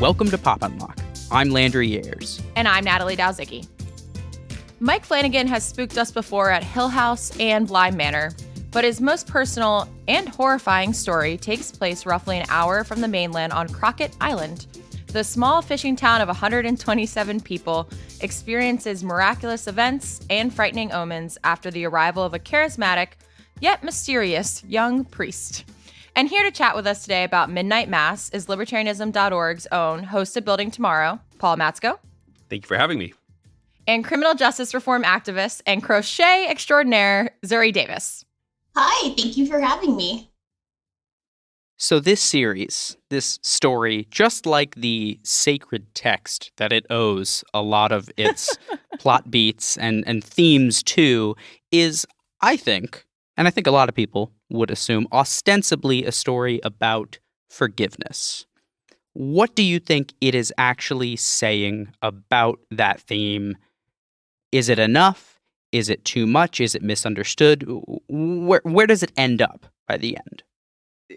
Welcome to Pop Unlock. I'm Landry Ayres. And I'm Natalie Dowzicky. Mike Flanagan has spooked us before at Hill House and Bly Manor, but his most personal and horrifying story takes place roughly an hour from the mainland on Crockett Island. The small fishing town of 127 people experiences miraculous events and frightening omens after the arrival of a charismatic, yet mysterious, young priest. And here to chat with us today about Midnight Mass is Libertarianism.org's own Host of Building Tomorrow, Paul Matzko. Thank you for having me. And criminal justice reform activist and crochet extraordinaire, Zuri Davis. Hi, thank you for having me. So this series, this story, just like the sacred text that it owes a lot of its plot beats and themes to, is, I think, and I think a lot of people would assume, ostensibly a story about forgiveness. What do you think it is actually saying about that theme? Is it enough? Is it too much? Is it misunderstood? Where does it end up by the end?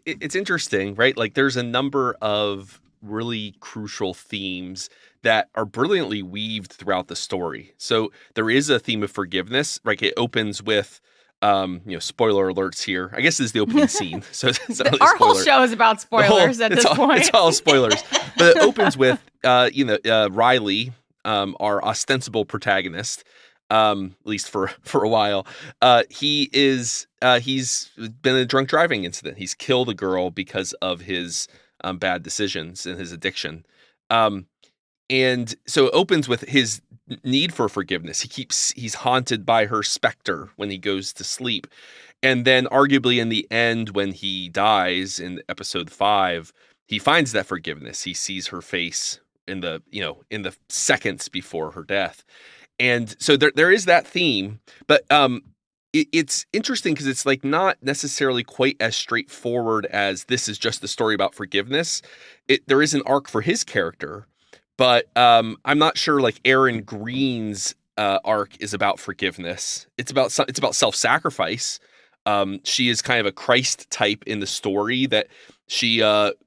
It's interesting, right? Like there's a number of really crucial themes that are brilliantly weaved throughout the story. So there is a theme of forgiveness, right? It opens with, spoiler alerts here. I guess this is the opening scene. So it's not really Our whole spoiler. show is about spoilers at this point. It's all spoilers. But it opens with, Riley, our ostensible protagonist, at least for a while. He's been in a drunk driving incident. He's killed a girl because of his bad decisions and his addiction. And so it opens with his need for forgiveness. He's haunted by her specter when he goes to sleep. And then arguably in the end, when he dies in episode 5, he finds that forgiveness. He sees her face in the seconds before her death. And so there is that theme, but it's interesting because it's like not necessarily quite as straightforward as this is just the story about forgiveness. There is an arc for his character, but I'm not sure like Aaron Green's arc is about forgiveness. It's about self-sacrifice. She is kind of a Christ type in the story that she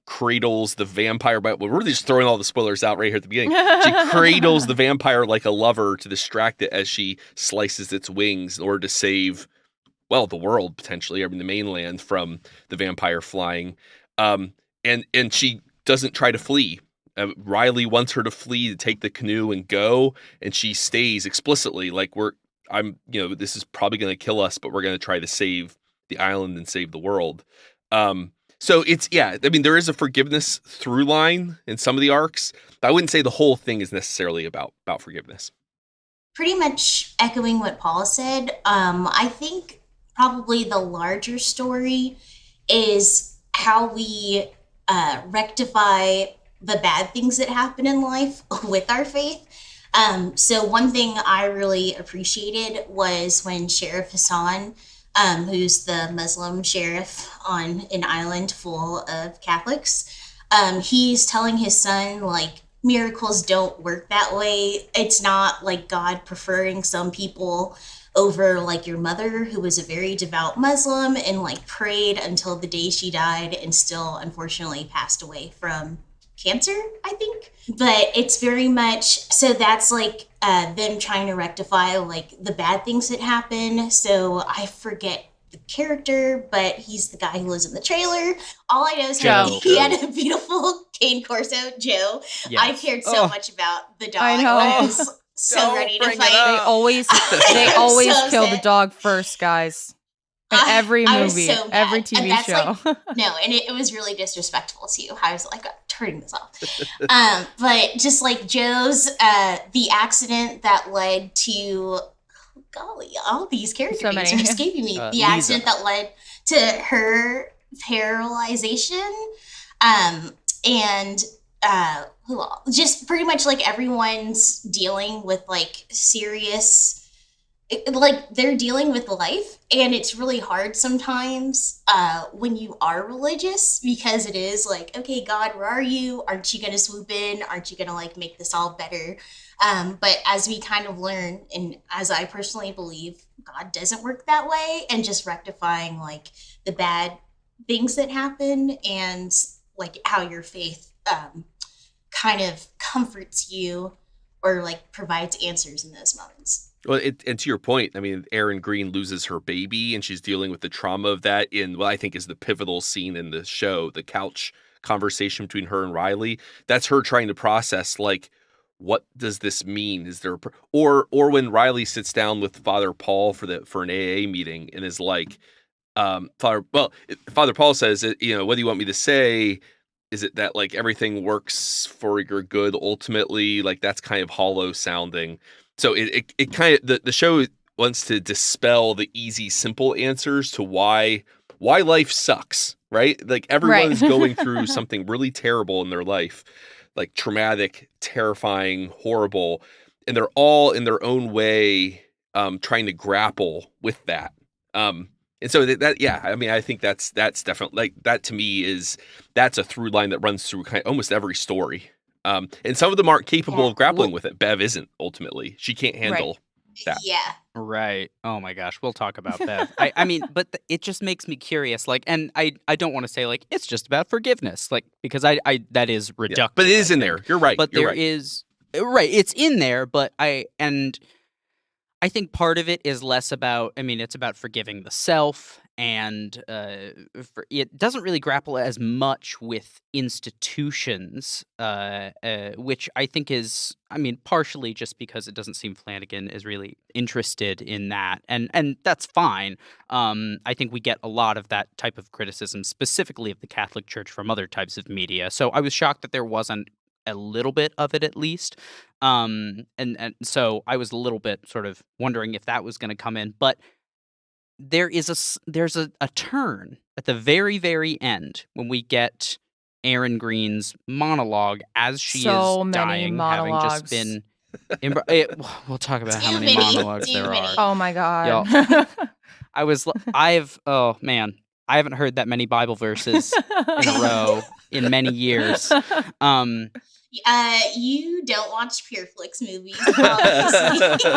cradles the vampire. But we're really just throwing all the spoilers out right here at the beginning. She cradles the vampire like a lover to distract it as she slices its wings in order to save, well, the world potentially. I mean, the mainland from the vampire flying. And she doesn't try to flee. Riley wants her to flee, to take the canoe and go, and she stays explicitly like this is probably going to kill us, but we're going to try to save the island and save the world. So there is a forgiveness through line in some of the arcs, but I wouldn't say the whole thing is necessarily about forgiveness. Pretty much echoing what Paul said, I think probably the larger story is how we rectify the bad things that happen in life with our faith. So one thing I really appreciated was when Sheriff Hassan, who's the Muslim sheriff on an island full of Catholics, he's telling his son, like, miracles don't work that way. It's not like God preferring some people over like your mother, who was a very devout Muslim and like prayed until the day she died and still unfortunately passed away from cancer, I think. But it's very much, so that's like them trying to rectify like the bad things that happen. So I forget the character, but he's the guy who lives in the trailer. All I know is he had a beautiful cane corso, Joe. Yes. I cared so much about the dog. I know. I was so ready to fight. They always kill the dog first, guys. In every movie, so every TV show. And it was really disrespectful to you. I was like, I'm turning this off. But just like Joe's, the accident that led to, golly, all these character names are escaping me. The accident that led to her paralyzation, and just pretty much like everyone's dealing with like serious. Like they're dealing with life, and it's really hard sometimes when you are religious, because it is like, okay, God, where are you? Aren't you going to swoop in? Aren't you going to like make this all better? But as we kind of learn, and as I personally believe, God doesn't work that way, and just rectifying like the bad things that happen and like how your faith kind of comforts you or like provides answers in those moments. Well, and to your point, I mean, Erin Green loses her baby and she's dealing with the trauma of that in what I think is the pivotal scene in the show, the couch conversation between her and Riley. That's her trying to process, like, what does this mean? Is there or when Riley sits down with Father Paul for an AA meeting and is like, Father Paul says, what do you want me to say? Is it that like everything works for your good ultimately? Like that's kind of hollow sounding. So it kind of the show wants to dispel the easy, simple answers to why life sucks, right? Like everyone's going through something really terrible in their life, like traumatic, terrifying, horrible, and they're all in their own way trying to grapple with that. And so I mean, I think that's definitely like that to me that's a through line that runs through kind of almost every story. And some of them aren't capable of grappling with it. Bev isn't ultimately. She can't handle that. Yeah. Right. Oh my gosh. We'll talk about Bev. I mean, but it just makes me curious. Like, and I don't want to say like it's just about forgiveness, like because I that is reductive. Yeah, but it is in there. You're right. But You're there is right. It's in there, but I think part of it is less about, I mean, it's about forgiving the self, and it doesn't really grapple as much with institutions, which I think is, I mean, partially just because it doesn't seem Flanagan is really interested in that, and that's fine. I think we get a lot of that type of criticism, specifically of the Catholic Church, from other types of media. So I was shocked that there wasn't a little bit of it at least. And so I was a little bit sort of wondering if that was going to come in, but there's a turn at the very, very end when we get Erin Green's monologue as she so is many dying, monologues. having just been. We'll talk about how many monologues there are. Oh my God. Oh man, I haven't heard that many Bible verses in a row in many years. You don't watch Pure Flix movies, obviously.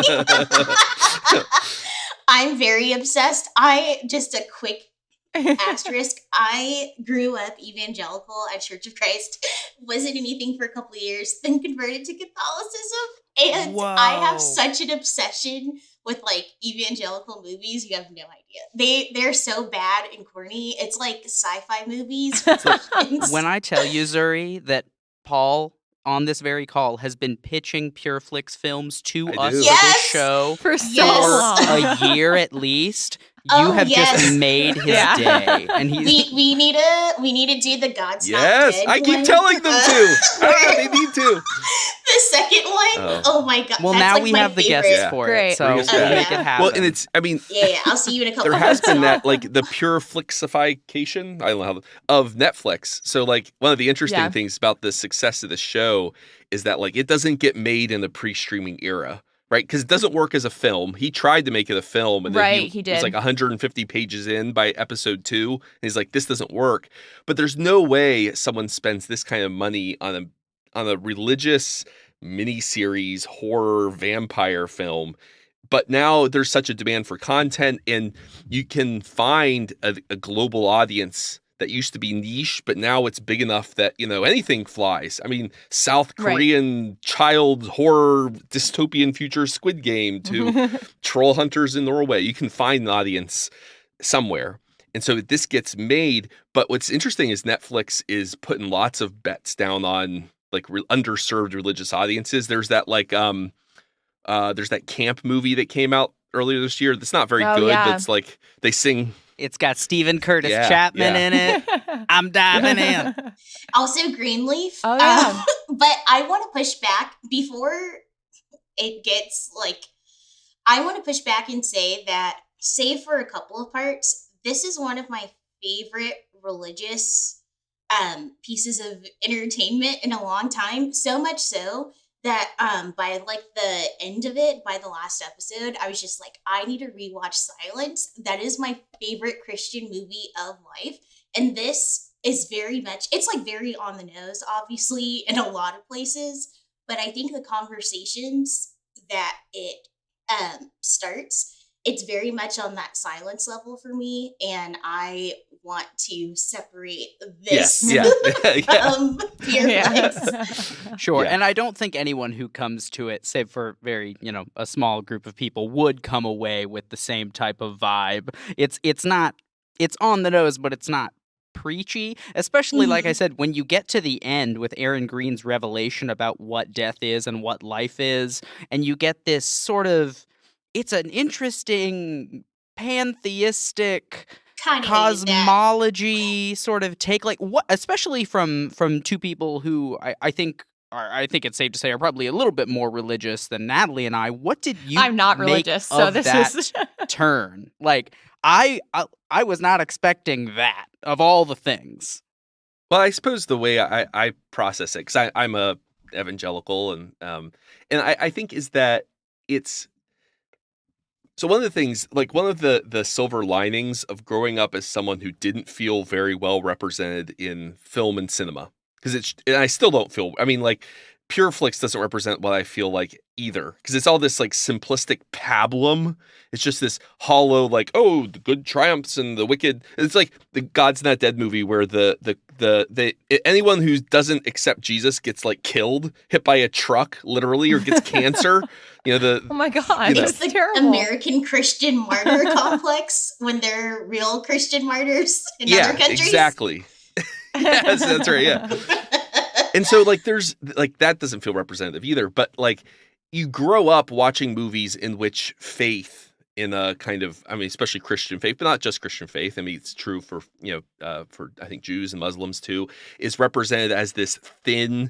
I'm very obsessed. Just a quick asterisk. I grew up evangelical at Church of Christ. Wasn't anything for a couple of years, then converted to Catholicism. And Whoa. I have such an obsession with like evangelical movies. You have no idea. They're so bad and corny. It's like sci-fi movies. When I tell you, Zuri, that Paul on this very call has been pitching Pure Flix films to us for this show for so long, a year at least. You have just made his day, and we need to do the God's Not Dead I keep one. telling them to. They need to. The second one, oh my God! Well, that's now like we my have the favorite. guests for it, so we'll make it happen. Well, and it's, I mean, yeah. I'll see you in a couple. There has been that, like the pure flixification, I don't know how, of Netflix. So, like, one of the interesting things about the success of the show is that, like, it doesn't get made in the pre-streaming era. Right, because it doesn't work as a film. He tried to make it a film, and then he did. was like 150 pages in by episode 2, and he's like, "This doesn't work." But there's no way someone spends this kind of money on a religious miniseries horror vampire film. But now there's such a demand for content, and you can find a global audience that used to be niche, but now it's big enough that, anything flies. I mean, South Korean child horror dystopian future Squid Game to troll hunters in Norway. You can find an audience somewhere. And so this gets made. But what's interesting is Netflix is putting lots of bets down on like underserved religious audiences. There's that there's that camp movie that came out earlier this year. That's not very good, but it's like they sing. It's got Stephen Curtis Chapman in it. I'm diving in. Also Greenleaf. Oh, yeah. But I want to push back before it gets like, I want to push back and say that, save for a couple of parts, this is one of my favorite religious pieces of entertainment in a long time. So much so that by like the end of it, by the last episode, I was just like, I need to rewatch Silence. That is my favorite Christian movie of life. And this is very much, it's like very on the nose, obviously, in a lot of places. But I think the conversations that it starts it's very much on that silence level for me, and I want to separate this Yeah. fear Yeah. flicks. Sure. Yeah. And I don't think anyone who comes to it, save for very, a small group of people, would come away with the same type of vibe. It's not, it's on the nose, but it's not preachy. Especially, like I Mhm. said, when you get to the end with Aaron Green's revelation about what death is and what life is, and you get this sort of, it's an interesting pantheistic Kind of hated that. cosmology sort of take, like, what, especially from two people who I think it's safe to say are probably a little bit more religious than Natalie and I. What did you I'm not make religious, so of this that is turn? Like, I was not expecting that of all the things. Well, I suppose the way I process it, because I'm a evangelical, and I think is that it's so one of the things, like one of the silver linings of growing up as someone who didn't feel very well represented in film and cinema, because and I still don't feel. I mean, like Pure Flix doesn't represent what I feel like either, because it's all this like simplistic pablum. It's just this hollow, like, oh, the good triumphs and the wicked. It's like the God's Not Dead movie where anyone who doesn't accept Jesus gets like killed, hit by a truck, literally, or gets cancer. oh my god, You know. It's it's the terrible. American Christian martyr complex when they're real Christian martyrs in other countries. Exactly. Yes, that's right. Yeah. And so like there's like that doesn't feel representative either, but like you grow up watching movies in which faith in a kind of, I mean, especially Christian faith, but not just Christian faith. I mean, it's true for, for I think Jews and Muslims too, is represented as this thin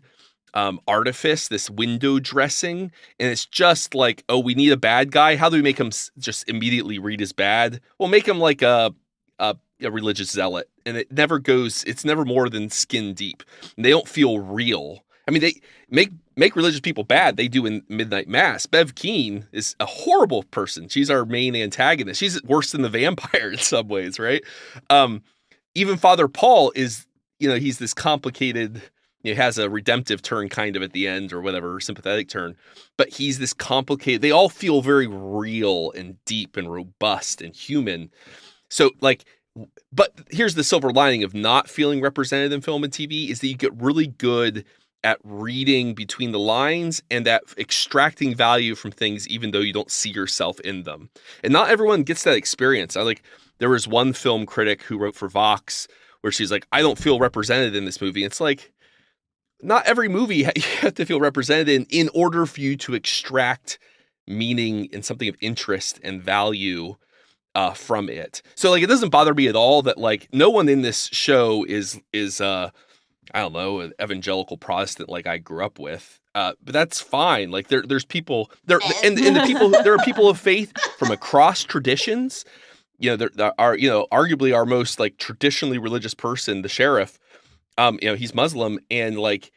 artifice, this window dressing. And it's just like, oh, we need a bad guy. How do we make him just immediately read as bad? Well, make him like a religious zealot, and it's never more than skin deep, and they don't feel real. I mean, they make religious people bad. They do in Midnight Mass. Bev Keane is a horrible person. She's our main antagonist. She's worse than the vampire in some ways, right? Even Father Paul is, he's this complicated, has a redemptive turn kind of at the end or whatever, sympathetic turn, but he's this complicated, they all feel very real and deep and robust and human. So like, but here's the silver lining of not feeling represented in film and TV is that you get really good at reading between the lines and at extracting value from things, even though you don't see yourself in them. And not everyone gets that experience. There was one film critic who wrote for Vox where she's like, I don't feel represented in this movie. It's like, not every movie you have to feel represented in order for you to extract meaning and something of interest and value from it. So like, it doesn't bother me at all that like no one in this show is I don't know, an evangelical Protestant like I grew up with. But that's fine. Like there's people there, and the people there are people of faith from across traditions. There are arguably our most like traditionally religious person, the sheriff. He's Muslim, and like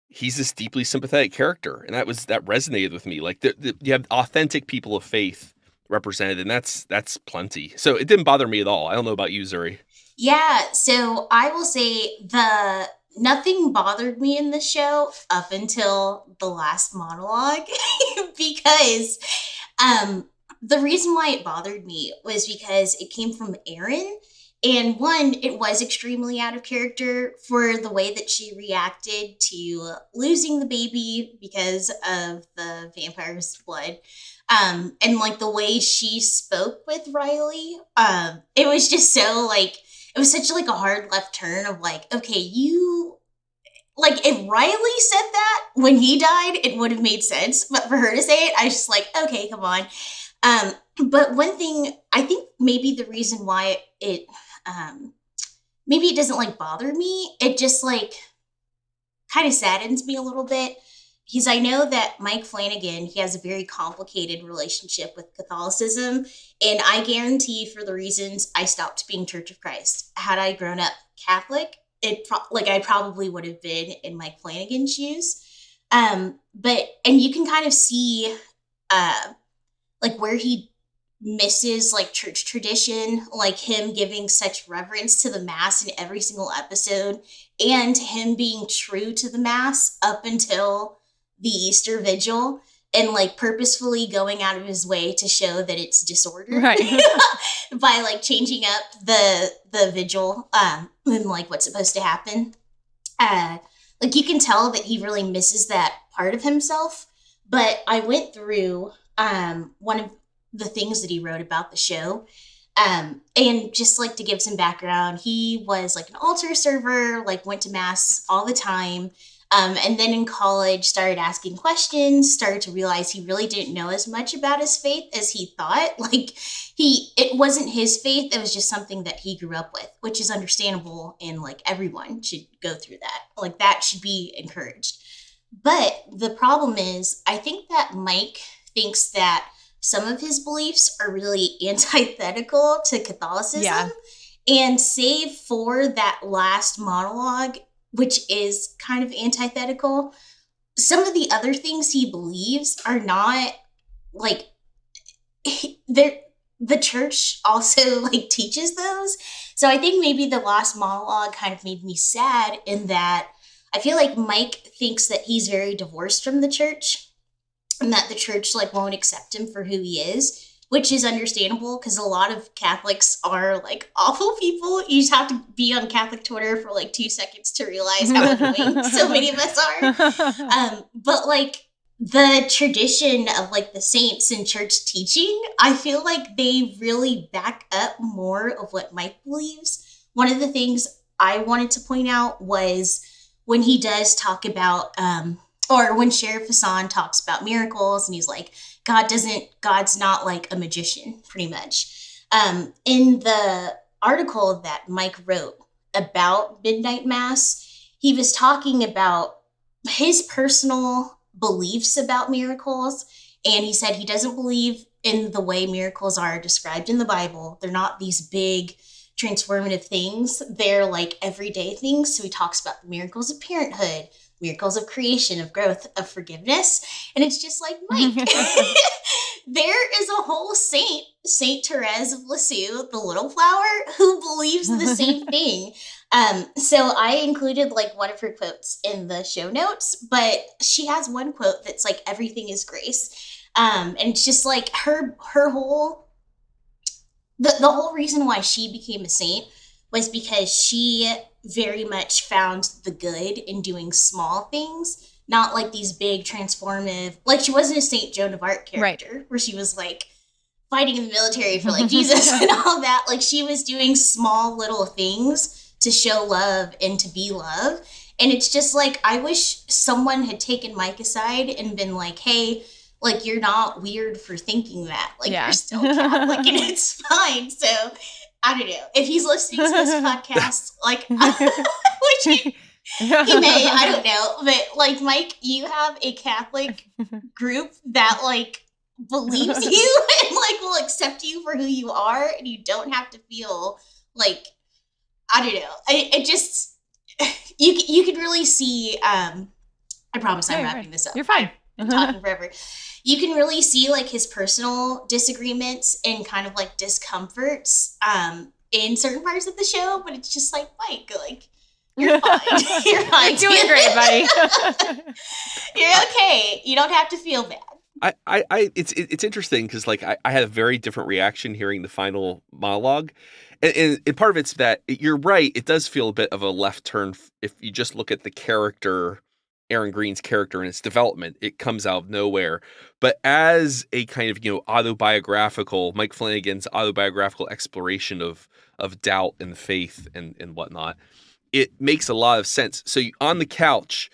he's this deeply sympathetic character, and that resonated with me. Like you have authentic people of faith represented, and that's plenty. So it didn't bother me at all. I don't know about you, Zuri. Yeah, so I will say nothing bothered me in the show up until the last monologue because the reason why it bothered me was because it came from Erin. And one, it was extremely out of character for the way that she reacted to losing the baby because of the vampire's blood. And like the way she spoke with Riley, it was just so like, it was such like a hard left turn of like, okay, like if Riley said that when he died, it would have made sense. But for her to say it, I was just like, okay, come on. But one thing, I think maybe the reason why maybe it doesn't like bother me, it just like kind of saddens me a little bit. Because I know that Mike Flanagan, he has a very complicated relationship with Catholicism. And I guarantee for the reasons I stopped being Church of Christ. Had I grown up Catholic, I probably would have been in Mike Flanagan's shoes. And you can kind of see like where he misses like church tradition, like him giving such reverence to the mass in every single episode, and him being true to the mass up until the Easter Vigil. and like purposefully going out of his way to show that it's disorder. Right. By like changing up the vigil and like what's supposed to happen. Like you can tell that he really misses that part of himself. But I went through one of the things that he wrote about the show. And just like to give some background, he was like an altar server, like went to mass all the time. And then in college started asking questions, started to realize he really didn't know as much about his faith as he thought. Like it wasn't his faith. It was just something that he grew up with, which is understandable. And like everyone should go through that. Like that should be encouraged. But the problem is, I think that Mike thinks that some of his beliefs are really antithetical to Catholicism. Yeah. And save for that last monologue, which is kind of antithetical, some of the other things he believes are not like the church also like teaches those. So I think maybe the last monologue kind of made me sad in that I feel like Mike thinks that he's very divorced from the church and that the church like won't accept him for who he is, which is understandable because a lot of Catholics are like awful people. You just have to be on Catholic Twitter for like 2 seconds to realize how annoying so many of us are. But like the tradition of like the saints and church teaching, I feel like they really back up more of what Mike believes. One of the things I wanted to point out was when he does talk about, or when Sheriff Hassan talks about miracles and he's like, God's not like a magician, pretty much. In the article that Mike wrote about Midnight Mass, he was talking about his personal beliefs about miracles. And he said he doesn't believe in the way miracles are described in the Bible. They're not these big transformative things. They're like everyday things. So he talks about the miracles of parenthood, miracles of creation, of growth, of forgiveness. And it's just like, Mike, there is a whole saint, Saint Therese of Lisieux, the little flower, who believes the same thing. So I included like one of her quotes in the show notes, but she has one quote that's like, everything is grace. And it's just like her whole, the whole reason why she became a saint was because she very much found the good in doing small things, not like these big transformative, like she wasn't a Saint Joan of Arc character, right, where she was like fighting in the military for like Jesus and all that. Like she was doing small little things to show love and to be love. And it's just like, I wish someone had taken Mike aside and been like, hey, like you're not weird for thinking that. Like you're still Catholic and it's fine. So I don't know if he's listening to this podcast, like, which he may, I don't know, but like, Mike, you have a Catholic group that like believes you and like will accept you for who you are, and you don't have to feel like, I don't know. It just, you could really see. I promise I'm wrapping this up. You're fine. I'm talking forever. You can really see like his personal disagreements and kind of like discomforts in certain parts of the show, but it's just like, Mike, like you're fine. You're fine. You're doing great, buddy. You're okay. You don't have to feel bad. It's interesting because like I had a very different reaction hearing the final monologue. And part of it's that you're right. It does feel a bit of a left turn if you just look at the character, Aaron Green's character and its development. It comes out of nowhere. But as a kind of, autobiographical, Mike Flanagan's autobiographical exploration of doubt and faith and whatnot, it makes a lot of sense. So on the couch,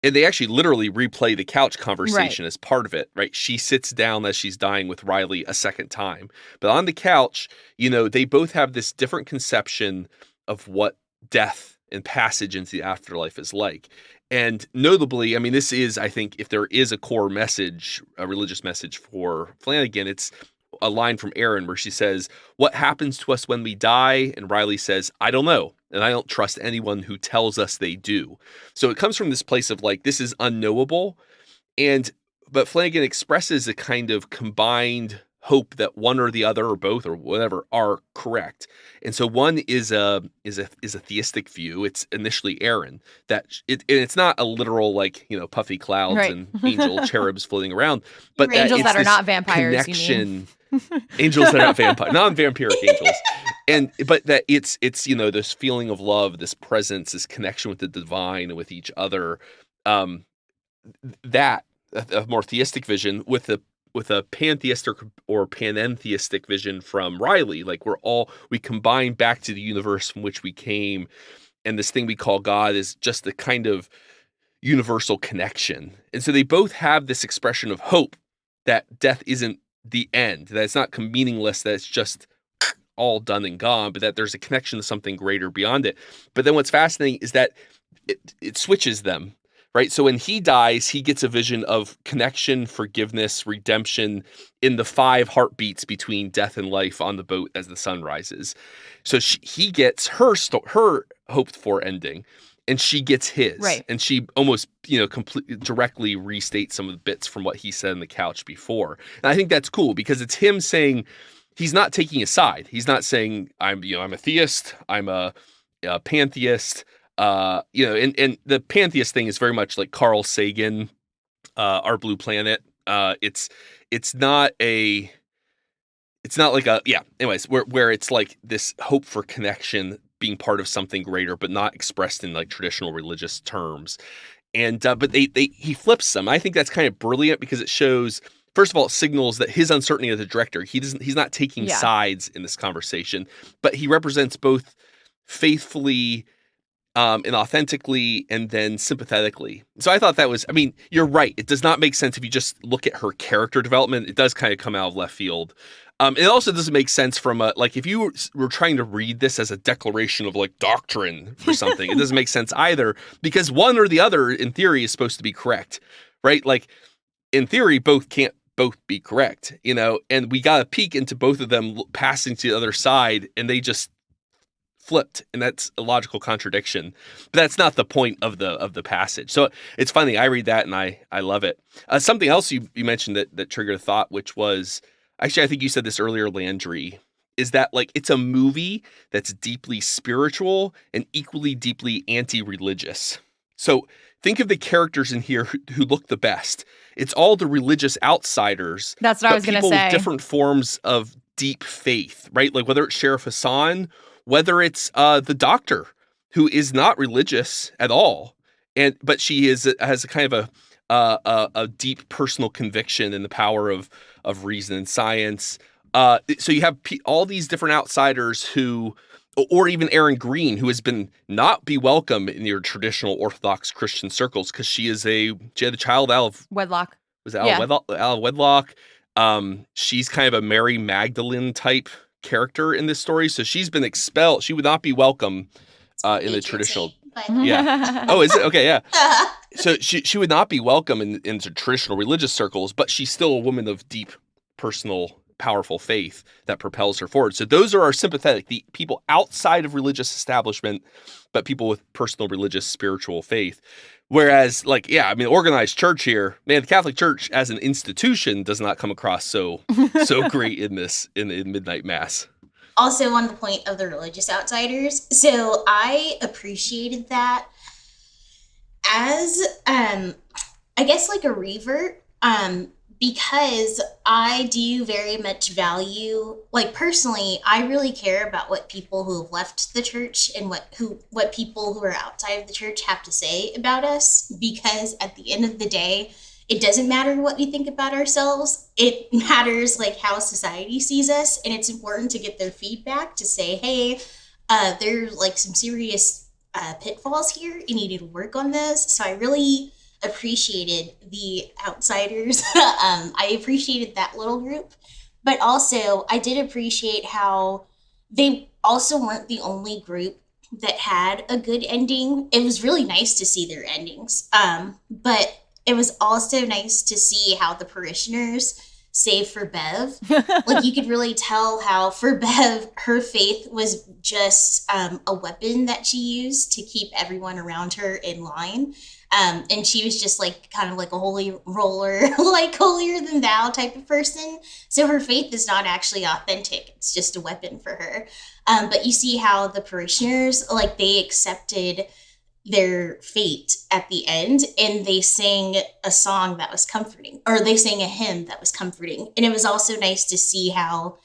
and they actually literally replay the couch conversation as part of it, right? She sits down as she's dying with Riley a second time. But on the couch, they both have this different conception of what death and passage into the afterlife is like. And notably, I mean, this is, I think, if there is a core message, a religious message for Flanagan, it's a line from Erin where she says, "What happens to us when we die?" And Riley says, "I don't know. And I don't trust anyone who tells us they do." So it comes from this place of like, this is unknowable. But Flanagan expresses a kind of combined hope that one or the other or both or whatever are correct. And so one is a theistic view. It's initially Aaron, that and it's not a literal like, puffy clouds Right. and angel cherubs floating around, but Angels that are this not vampires, connection. Angels that are not non-vampiric angels. But that it's this feeling of love, this presence, this connection with the divine and with each other. That a more theistic vision with a pantheistic or panentheistic vision from Riley. Like we combine back to the universe from which we came, and this thing we call God is just the kind of universal connection. And so they both have this expression of hope that death isn't the end, that it's not meaningless, that it's just all done and gone, but that there's a connection to something greater beyond it. But then what's fascinating is that it switches them. Right. So when he dies, he gets a vision of connection, forgiveness, redemption in the 5 heartbeats between death and life on the boat as the sun rises. So he gets her hoped for ending, and she gets his. Right. And she almost, completely directly restates some of the bits from what he said on the couch before. And I think that's cool because it's him saying he's not taking a side. He's not saying I'm a theist, I'm a pantheist. And the pantheist thing is very much like Carl Sagan, Our Blue Planet. It's not like anyways, where it's like this hope for connection being part of something greater, but not expressed in like traditional religious terms. And but he flips them. I think that's kind of brilliant because it shows, first of all, it signals that his uncertainty as a director, he's not taking sides in this conversation, but he represents both faithfully and authentically and then sympathetically. So I thought that was, you're right. It does not make sense if you just look at her character development. It does kind of come out of left field. It also doesn't make sense from if you were trying to read this as a declaration of like doctrine or something, it doesn't make sense either, because one or the other in theory is supposed to be correct, right? Like in theory, both can't both be correct, and we got a peek into both of them passing to the other side, and they just flipped, and that's a logical contradiction, but that's not the point of the passage. So it's funny, I read that and I love it. Something else you mentioned that triggered a thought, which was, actually I think you said this earlier, Landry, is that like it's a movie that's deeply spiritual and equally deeply anti-religious. So think of the characters in here who look the best. It's all the religious outsiders. That's what I was going to say. People with different forms of deep faith, right? Like whether it's Sheriff Hassan, whether it's the doctor who is not religious at all, but she has a kind of a deep personal conviction in the power of reason and science. So you have all these different outsiders who, or even Erin Green, who has been not be welcome in your traditional Orthodox Christian circles because she had a child out of wedlock. Was it out of wedlock? She's kind of a Mary Magdalene type character in this story, so she's been expelled. She would not be welcome in the traditional. Yeah. Oh, is it? Okay, yeah. So she would not be welcome into traditional religious circles, but she's still a woman of deep personal, powerful faith that propels her forward. So those are our sympathetic, the people outside of religious establishment, but people with personal religious spiritual faith. Whereas, organized church here, man, the Catholic Church as an institution does not come across so great in Midnight Mass. Also, on the point of the religious outsiders, so I appreciated that as, I guess, like a revert, because I do very much value, like personally, I really care about what people who have left the church and what people who are outside of the church have to say about us, because at the end of the day, it doesn't matter what we think about ourselves. It matters like how society sees us, and it's important to get their feedback to say, hey, there's like some serious pitfalls here. You need to work on this. So I really appreciated the outsiders. I appreciated that little group, but also I did appreciate how they also weren't the only group that had a good ending. It was really nice to see their endings, but it was also nice to see how the parishioners save for Bev. Like, you could really tell how for Bev, her faith was just a weapon that she used to keep everyone around her in line. And she was just like kind of like a holy roller, like holier than thou type of person. So her faith is not actually authentic. It's just a weapon for her. But you see how the parishioners, like, they accepted their fate at the end, and they sang a song that was comforting, or they sang a hymn that was comforting. And it was also nice to see how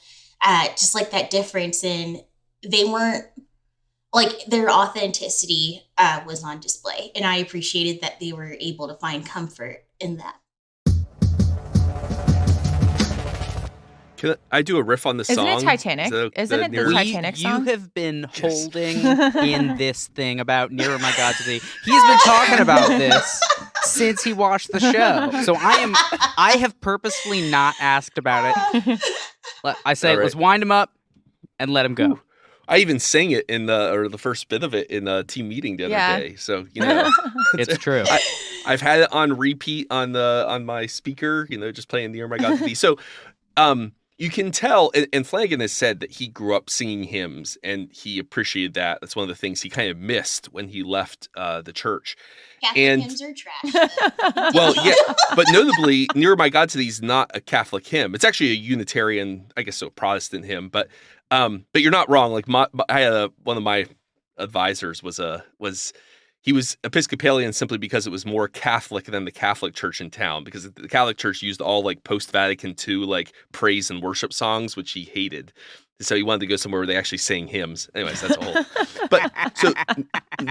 just like that difference in, they weren't, like, their authenticity was on display, and I appreciated that they were able to find comfort in that. Can I do a riff on the Isn't song? it Titanic? Isn't it the Titanic song? You have been holding in this thing about Nearer My God to Thee. He's been talking about this since he watched the show. So I have purposefully not asked about it. I say, let's wind him up and let him go. Ooh. I even sang it in the first bit of it in a team meeting the other day. So, you know, it's true. I've had it on repeat on my speaker, you know, just playing Nearer My God to Thee. So, you can tell, and Flanagan has said that he grew up singing hymns and he appreciated that. That's one of the things he kind of missed when he left the church. Catholic hymns are trash. Well, yeah, but notably, Nearer My God to Thee is not a Catholic hymn. It's actually a Unitarian, I guess, so a Protestant hymn. But you're not wrong. Like, I had one of my advisors was he was Episcopalian simply because it was more Catholic than the Catholic Church in town, because the Catholic Church used all like post-Vatican II like praise and worship songs, which he hated. So he wanted to go somewhere where they actually sang hymns. Anyways, that's a whole. But so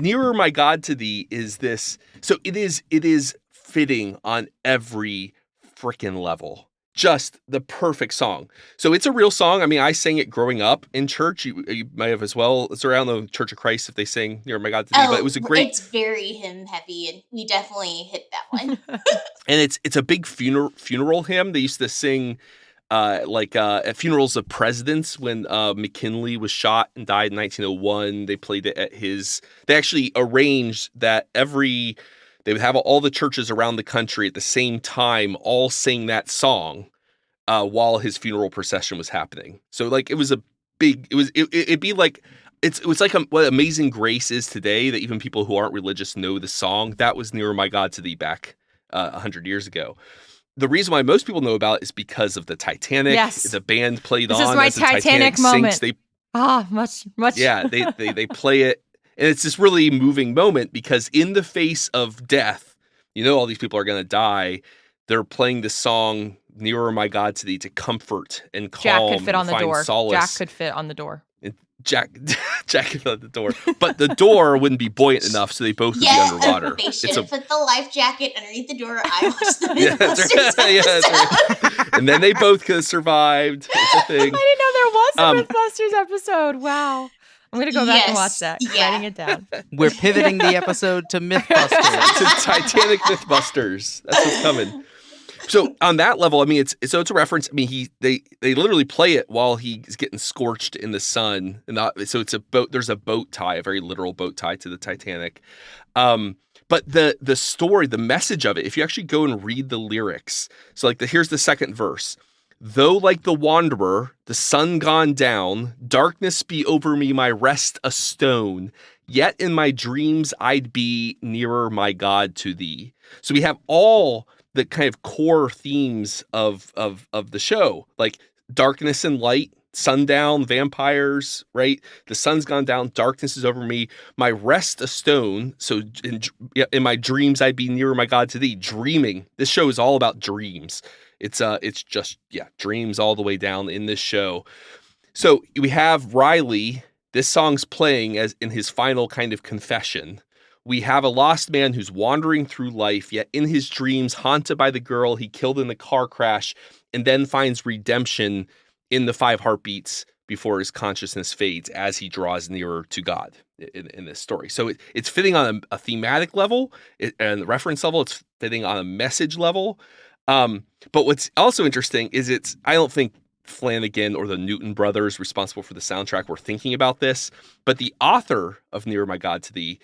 Nearer My God to Thee is this. So it is fitting on every freaking level. Just the perfect song. So it's a real song. I mean, I sang it growing up in church. You might have as well. It's around the Church of Christ if they sing Nearer My God to Thee. But it was a great. It's very hymn heavy, and we definitely hit that one. And it's a big funeral hymn. They used to sing at funerals of presidents when McKinley was shot and died in 1901. They played it at his. They actually arranged that they would have all the churches around the country at the same time all sing that song while his funeral procession was happening. So like it was a big. It'd be like it was like what Amazing Grace is today. That even people who aren't religious know the song. That was Nearer My God to Thee back 100 years ago. The reason why most people know about it is because of the Titanic. Yes. The band played this on. This is my as the Titanic moment. Sinks, much. Yeah, they play it. And it's this really moving moment because in the face of death, you know all these people are going to die. They're playing the song Nearer My God to Thee to comfort and calm. Jack could fit on the door. Solace. Jack could fit on the door. Jack could fit on the door. But the door wouldn't be buoyant enough, so they both would be underwater. They should have put the life jacket underneath the door. I watched the yeah, that's right. That's right. And then they both could have survived. It's a thing. I didn't know there was a Mythbusters episode. Wow. I'm going to go back and watch that. Yeah. Writing it down. We're pivoting the episode to Mythbusters. To Titanic Mythbusters. That's what's coming. So on that level, I mean, it's a reference. I mean, they literally play it while he's getting scorched in the sun, and so it's a boat. There's a boat tie, a very literal boat tie to the Titanic. But the story, the message of it, if you actually go and read the lyrics, so like here's the second verse. Though like the wanderer, the sun gone down, darkness be over me, my rest a stone. Yet in my dreams I'd be nearer my God to thee. So we have all the kind of core themes of the show, like darkness and light, sundown, vampires, right? The sun's gone down, darkness is over me, my rest a stone. So in my dreams I'd be nearer my God to thee. Dreaming. This show is all about dreams. It's just dreams all the way down in this show. So we have Riley. This song's playing as in his final kind of confession. We have a lost man who's wandering through life, yet in his dreams haunted by the girl he killed in the car crash, and then finds redemption in the 5 heartbeats before his consciousness fades as he draws nearer to God in this story. So it's fitting on a thematic level and the reference level. It's fitting on a message level. But what's also interesting is I don't think Flanagan or the Newton brothers responsible for the soundtrack were thinking about this, but the author of Nearer My God to Thee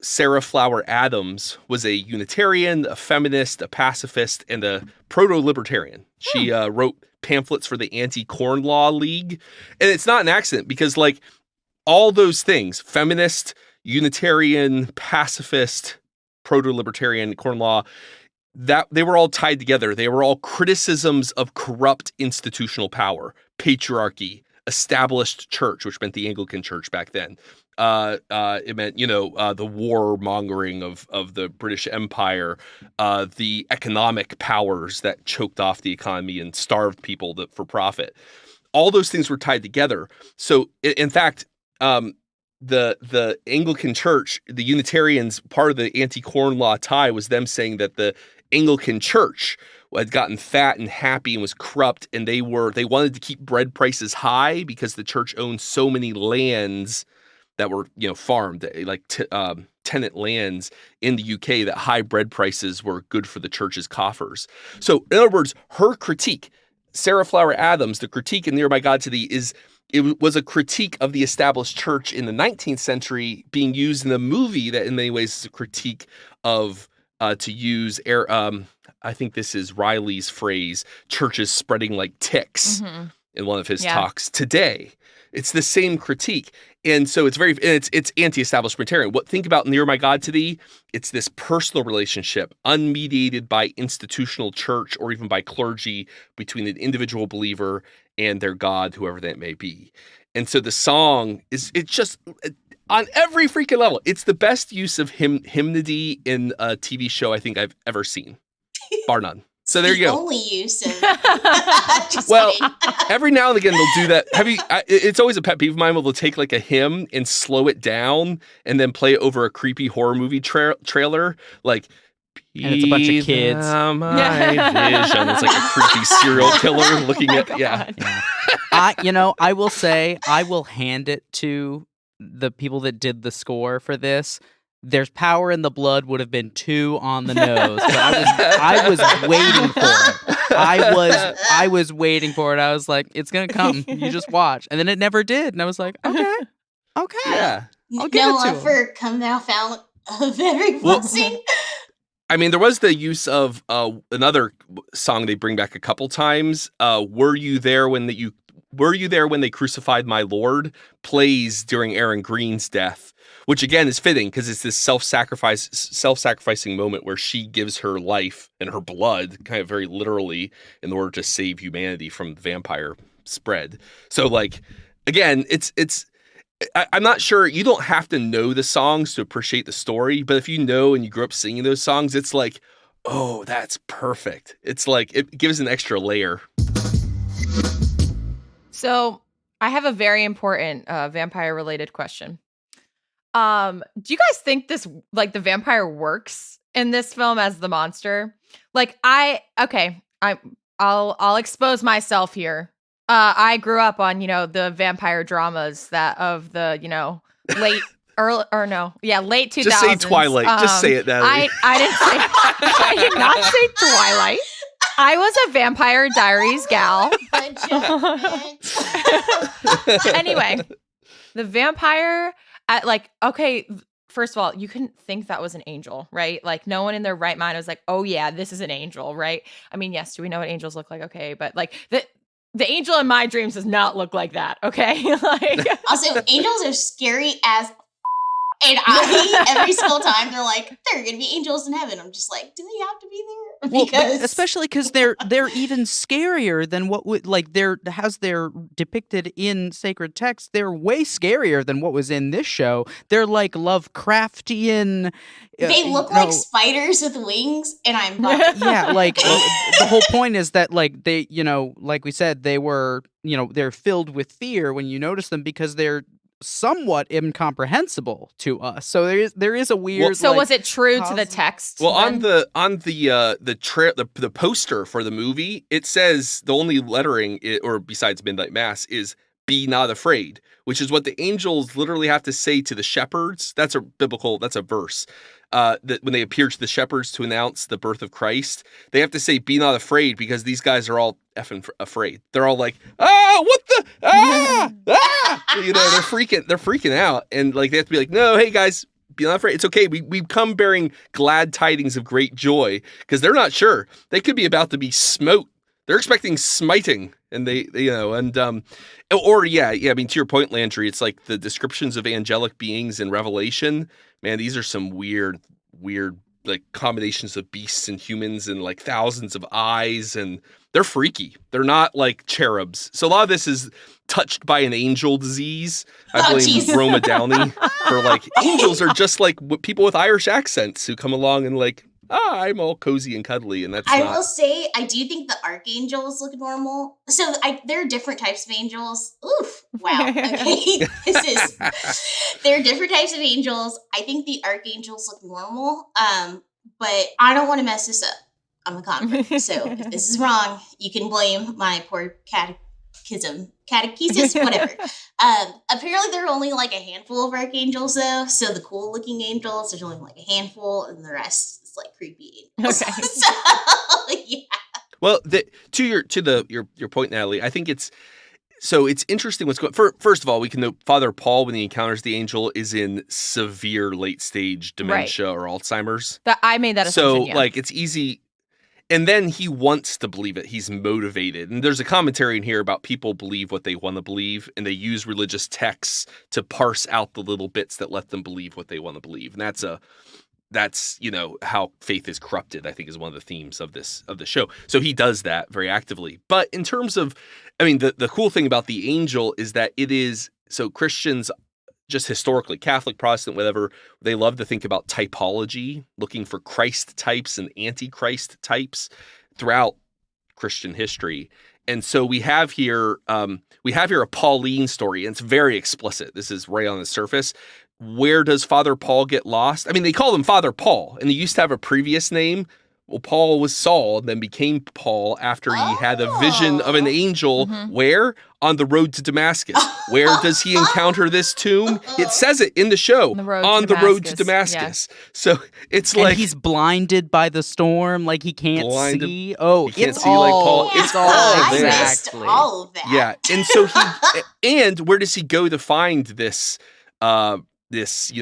Sarah Flower Adams was a Unitarian, a feminist, a pacifist, and a proto-libertarian. She wrote pamphlets for the Anti-Corn Law League. And it's not an accident because, like, all those things, feminist, Unitarian, pacifist, proto-libertarian, corn law, that they were all tied together. They were all criticisms of corrupt institutional power, patriarchy, established church, which meant the Anglican Church back then. It meant, the warmongering of the British Empire, the economic powers that choked off the economy and starved people for profit. All those things were tied together. So, in fact, the Anglican Church, the Unitarians, part of the anti-corn law tie was them saying that the Anglican Church had gotten fat and happy and was corrupt, and they wanted to keep bread prices high because the church owned so many lands that were, farmed, like tenant lands in the UK, that high bread prices were good for the church's coffers. So, in other words, her critique, Sarah Flower Adams, the critique in Near My God to Thee, it was a critique of the established church in the 19th century being used in a movie that in many ways is a critique of, to use, I think this is Riley's phrase, churches spreading like ticks in one of his talks today. It's the same critique. And so it's anti-establishmentarian. Think about Near My God to Thee. It's this personal relationship, unmediated by institutional church or even by clergy, between an individual believer and their God, whoever that may be. And so the song it's just on every freaking level. It's the best use of hymnody in a TV show I think I've ever seen, bar none. So there you go. Only use of. Well, every now and again they'll do that. It's always a pet peeve of mine. They'll take like a hymn and slow it down and then play it over a creepy horror movie trailer, like. And it's a bunch of kids. Vision. It's like a creepy serial killer looking at. Yeah. I will say, I will hand it to the people that did the score for this. There's Power in the Blood would have been 2 on the nose, but I was waiting for it. I was waiting for it. I was like, it's gonna come. You just watch, and then it never did. And I was like, okay, yeah, I'll give it to him. For come thou fount of every blessing. I mean, there was the use of another song they bring back a couple times. Were you there when they crucified my Lord? Plays during Aaron Green's death, which again is fitting because it's this self-sacrificing moment where she gives her life and her blood, kind of very literally, in order to save humanity from vampire spread. So, like, again, I'm not sure, you don't have to know the songs to appreciate the story, but if you know and you grew up singing those songs, it's like, oh, that's perfect. It's like, it gives an extra layer. So I have a very important vampire-related question. Do you guys think this, like, the vampire works in this film as the monster? Like, I'll expose myself here. I grew up on, the vampire dramas late late 2000s. Just say Twilight. Just say it, Natalie. I did not say Twilight. I was a Vampire Diaries gal. Anyway, the vampire, first of all, you couldn't think that was an angel, right? Like, no one in their right mind was like, oh yeah, this is an angel, right? I mean, yes, do we know what angels look like? Okay, but like the angel in my dreams does not look like that, okay? Also, angels are scary as and every single time they're like, there are gonna be angels in heaven. I'm just like, do they have to be there? Because especially because they're even scarier than what would, like, they're depicted in sacred text. They're way scarier than what was in this show. They're like Lovecraftian. They look like spiders with wings, and I'm not. Yeah, like the whole point is that, like, they, like we said, they were, they're filled with fear when you notice them because they're somewhat incomprehensible to us. So there is a weird. So was it true to the text? Well, then? on the poster for the movie, it says the only lettering, or besides Midnight Mass, is "Be not afraid," which is what the angels literally have to say to the shepherds. That's a verse. That when they appear to the shepherds to announce the birth of Christ, they have to say, "Be not afraid," because these guys are all effing afraid. They're all like, what the, they're freaking out, and like they have to be like, "No, hey guys, be not afraid. It's okay. We come bearing glad tidings of great joy, because they're not sure. They could be about to be smote. They're expecting smiting, and they I mean, to your point, Landry, it's like the descriptions of angelic beings in Revelation. Man, these are some weird like combinations of beasts and humans and like thousands of eyes, and they're freaky. They're not like cherubs. So a lot of this is touched by an angel disease. I blame Roma Downey for like, angels are just like people with Irish accents who come along and like, I'm all cozy and cuddly, and that's I will say, I do think the archangels look normal. So there are different types of angels. Oof. Wow. Okay. There are different types of angels. I think the archangels look normal. But I don't want to mess this up. I'm a convert. So if this is wrong, you can blame my poor catechesis, whatever. Apparently there are only like a handful of archangels though. So the cool looking angels, there's only like a handful, and the rest is like creepy angels. Okay. So, yeah. Well, to your point, Natalie, I think it's interesting what's going on. First of all, we can note Father Paul, when he encounters the angel, is in severe late stage dementia or Alzheimer's. I made that assumption. So like it's easy. And then he wants to believe it. He's motivated. And there's a commentary in here about people believe what they want to believe, and they use religious texts to parse out the little bits that let them believe what they want to believe. And that's how faith is corrupted, I think, is one of the themes of the show. So he does that very actively. But in terms of, I mean, the cool thing about the angel is that it is, so Christians, just historically, Catholic, Protestant, whatever, they love to think about typology, looking for Christ types and antichrist types throughout Christian history. And so we have here a Pauline story, and it's very explicit. This is right on the surface. Where does Father Paul get lost? I mean, they call him Father Paul, and he used to have a previous name. Well, Paul was Saul, then became Paul after he had a vision of an angel. Where? On the road to Damascus. Where does he encounter this tomb? It says it in the show. On the road to Damascus. Yeah. So it's and like he's blinded by the storm, like he can't see. Oh, he can't see like Paul. It's all there. I missed all of that. Yeah, and so and where does he go to find this? This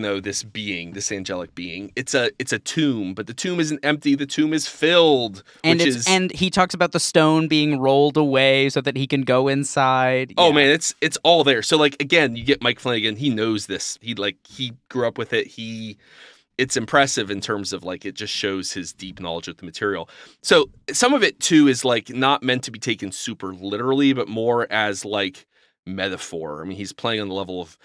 being, this angelic being, it's a tomb, but the tomb isn't empty. The tomb is filled, and he talks about the stone being rolled away so that he can go inside. Oh man, it's all there. So like again, you get Mike Flanagan. He knows this. He grew up with it. It's impressive in terms of like it just shows his deep knowledge of the material. So some of it too is like not meant to be taken super literally, but more as like metaphor. I mean, he's playing on the level of.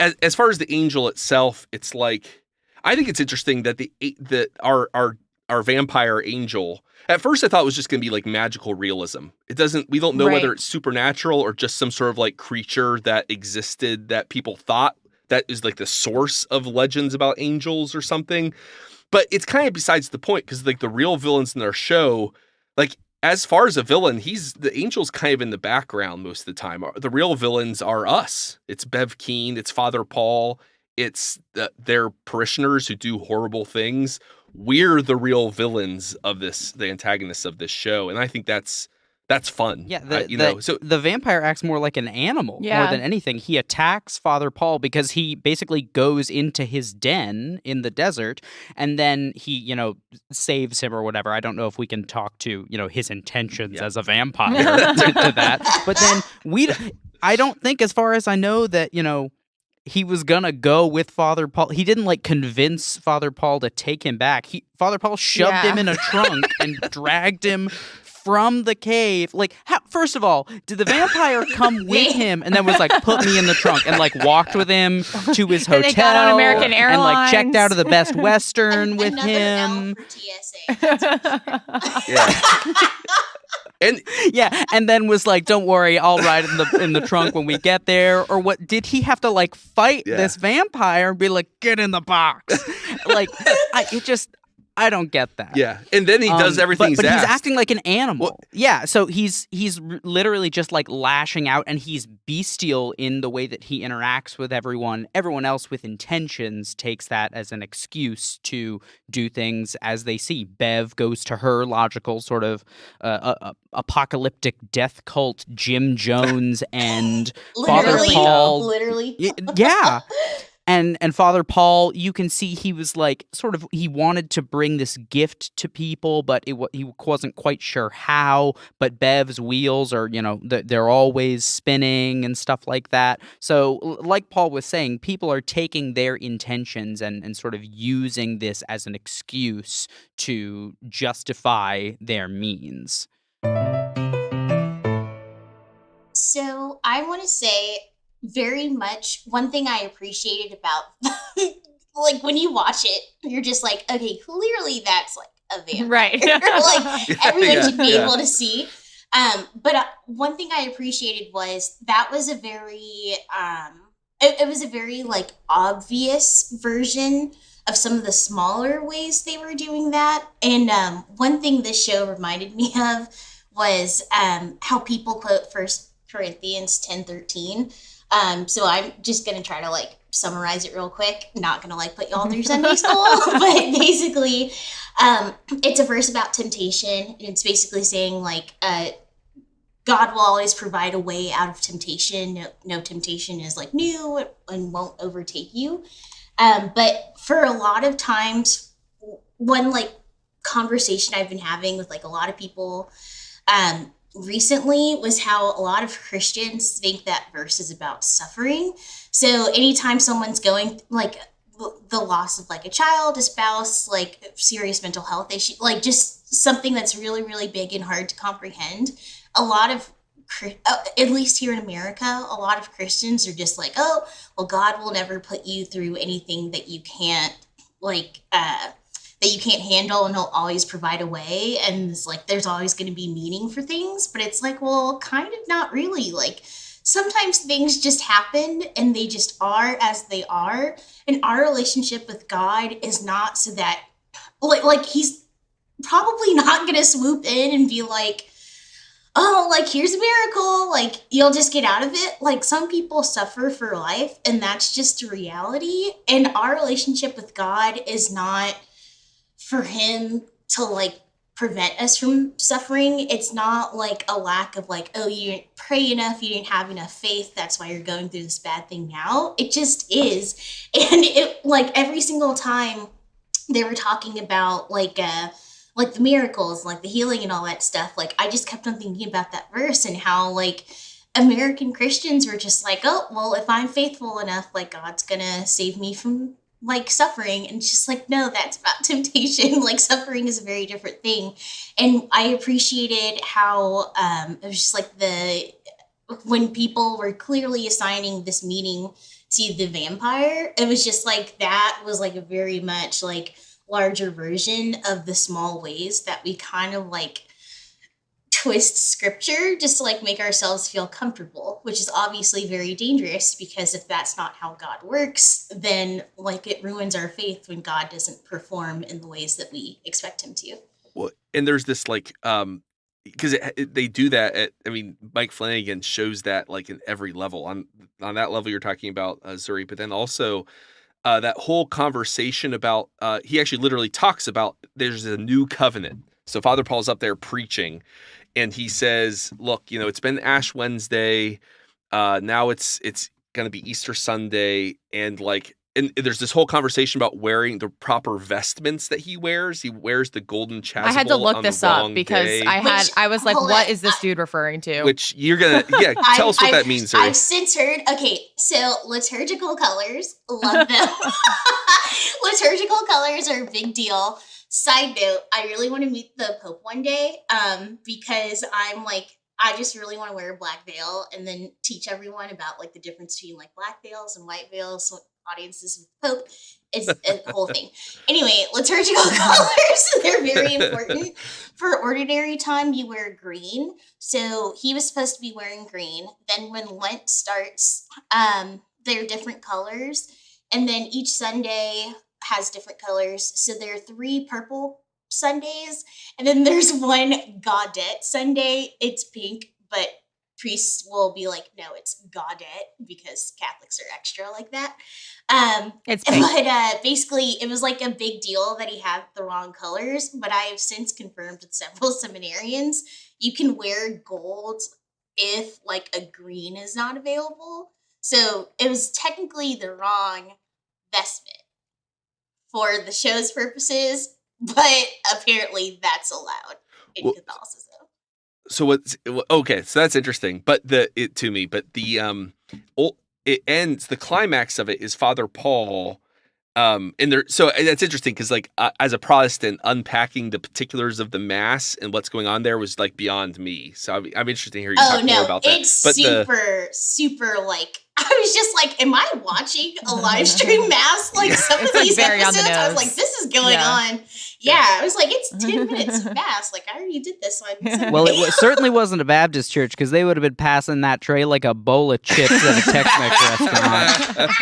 As far as the angel itself, it's like, I think it's interesting that our vampire angel, at first I thought it was just going to be like magical realism. We don't know whether it's supernatural or just some sort of like creature that existed that people thought that is like the source of legends about angels or something. But it's kind of besides the point, because like the real villains in our show, like as far as a villain, the angel's kind of in the background most of the time. The real villains are us. It's Bev Keane. It's Father Paul. It's their parishioners who do horrible things. We're the real villains of the antagonists of this show. And I think that's fun. Yeah, so the vampire acts more like an animal more than anything. He attacks Father Paul because he basically goes into his den in the desert, and then he, saves him or whatever. I don't know if we can talk to, his intentions as a vampire to that. But then I don't think, as far as I know, that, he was gonna go with Father Paul. He didn't convince Father Paul to take him back. Father Paul shoved him in a trunk and dragged him from the cave. First of all, did the vampire come with him and then was like, put me in the trunk, and walked with him to his hotel? They got on American Airlines and checked out of the Best Western with him. L for TSA. And then was like, don't worry, I'll ride in the trunk when we get there. Or what? Did he have to fight this vampire and be like, get in the box? I don't get that. Yeah, and then he does everything but he's he's acting like an animal. Well, yeah, so he's literally just lashing out, and he's bestial in the way that he interacts with everyone. Everyone else with intentions takes that as an excuse to do things as they see. Bev goes to her logical sort of apocalyptic death cult, Jim Jones and Father Paul. Literally. Yeah. And Father Paul, you can see he was like sort of he wanted to bring this gift to people, but he wasn't quite sure how. But Bev's wheels are, they're always spinning and stuff like that. So, like Paul was saying, people are taking their intentions and sort of using this as an excuse to justify their means. So I want to say very much one thing I appreciated about like when you watch it, you're just like, okay, clearly that's like a vampire. Right. Like everyone should be Yeah. able to see. But one thing I appreciated was that was a very it was a very like obvious version of some of the smaller ways they were doing that. And one thing this show reminded me of was how people quote First Corinthians 10:13. So I'm just gonna try to like summarize it real quick. Not gonna like put y'all through Sunday school, but basically, it's a verse about temptation, and it's basically saying like God will always provide a way out of temptation. No temptation is like new and won't overtake you. But for a lot of times, one like conversation I've been having with like a lot of people recently was how a lot of Christians think that verse is about suffering. So anytime someone's going like the loss of like a child, a spouse, like serious mental health issue, like just something that's really, really big and hard to comprehend, a lot of at least here in America, a lot of Christians are just like, oh, well, God will never put you through anything that you can't like that you can't handle, and he'll always provide a way, and it's like there's always going to be meaning for things. But it's like, well, kind of not really. Like sometimes things just happen and they just are as they are, and our relationship with God is not so that like he's probably not going to swoop in and be like, oh, like here's a miracle, like you'll just get out of it. Like some people suffer for life, and that's just a reality. And our relationship with God is not for him to like prevent us from suffering. It's not like a lack of like, oh, you didn't pray enough, you didn't have enough faith, that's why you're going through this bad thing now. It just is. And it like every single time they were talking about like the miracles, like the healing and all that stuff, like I just kept on thinking about that verse and how like American Christians were just like, oh, well, if I'm faithful enough, like God's gonna save me from like suffering. And it's just like, no, that's about temptation. Like suffering is a very different thing. And I appreciated how it was just like when people were clearly assigning this meaning to the vampire, it was just like that was like a very much like larger version of the small ways that we kind of like twist scripture just to like make ourselves feel comfortable, which is obviously very dangerous, because if that's not how God works, then like it ruins our faith when God doesn't perform in the ways that we expect him to. Well, and there's this like because they do that Mike Flanagan shows that like in every level on that level you're talking about, Zuri, but then also that whole conversation about he actually literally talks about there's a new covenant. So Father Paul's up there preaching, and he says, look, it's been Ash Wednesday. Now it's going to be Easter Sunday. And there's this whole conversation about wearing the proper vestments that he wears. He wears the golden chasuble. I had to look on this the up wrong because day, I was like, what is this dude referring to? which you're going to, tell us what that means, Zuri. I've since heard, okay, so liturgical colors, love them. Liturgical colors are a big deal. Side note, I really want to meet the Pope one day because I'm like, I just really want to wear a black veil and then teach everyone about like the difference between like black veils and white veils. So audiences with the Pope, it's a whole thing. Anyway, liturgical colors, they're very important. For ordinary time, you wear green. So he was supposed to be wearing green. Then when Lent starts, they're different colors. And then each Sunday has different colors. So there are 3 purple Sundays, and then there's one Gaudete Sunday. It's pink, but priests will be like, no, it's Gaudete, because Catholics are extra like that. It's pink. But basically, it was like a big deal that he had the wrong colors. But I have since confirmed with several seminarians, you can wear gold if like a green is not available. So it was technically the wrong vestment for the show's purposes, but apparently that's allowed in Catholicism. So what's okay? So that's interesting, but it ends. The climax of it is Father Paul. And there, so that's interesting because, like, as a Protestant, unpacking the particulars of the Mass and what's going on there was like beyond me. So I'm interested to hear you talk more about that. It's super like. I was just like, am I watching a live stream Mass? Like some of these very on the episodes, I was nose. like, this is going on. Yeah, I was like, it's 10 minutes of Mass. Like, I already did this one. Well, it certainly wasn't a Baptist church because they would have been passing that tray like a bowl of chips at a Tex-Mex restaurant.